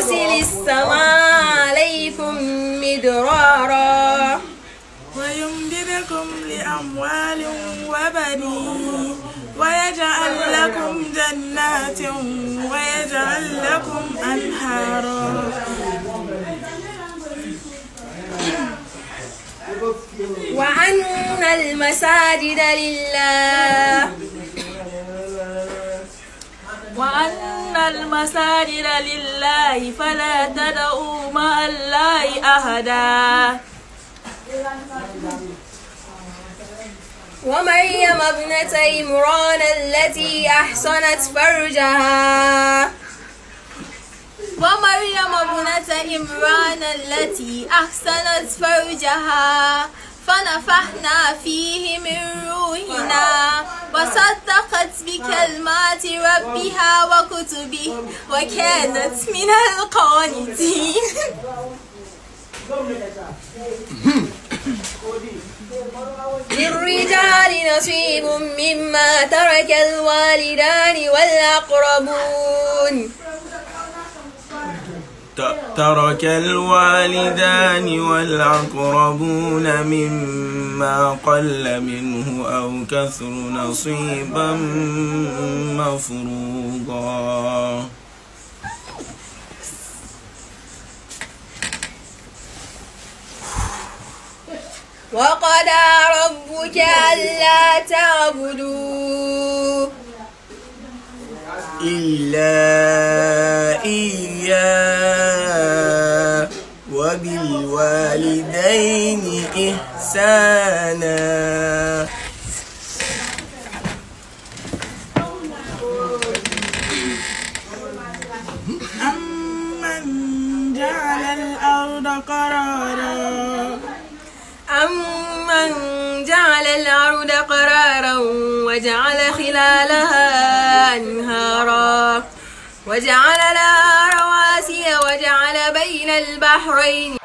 يرسل السماء عليكم مدرارا ويمددكم بأموال وبنين ويجعل لكم جنات ويجعل لكم أنهارا وأن المساجد لله فلا تدعوا مع الله أحدا ومريم ابنة عمران التي أحصنت فرجها فنفخنا فيه من روحنا وصدقت بكلمات ربها وكتبه وكانت من القانتين. للرجال نصيب مما ترك الوالدان والأقربون مما قل منه أو كثر نصيبا مفروضا. وقضى ربك ألا تعبدوا إلا إياه وبالوالدين إحسانا. أمن جعل الأرض قرارا وجعل خلالها أنهارا وجعل لها رواسي وجعل بين البحرين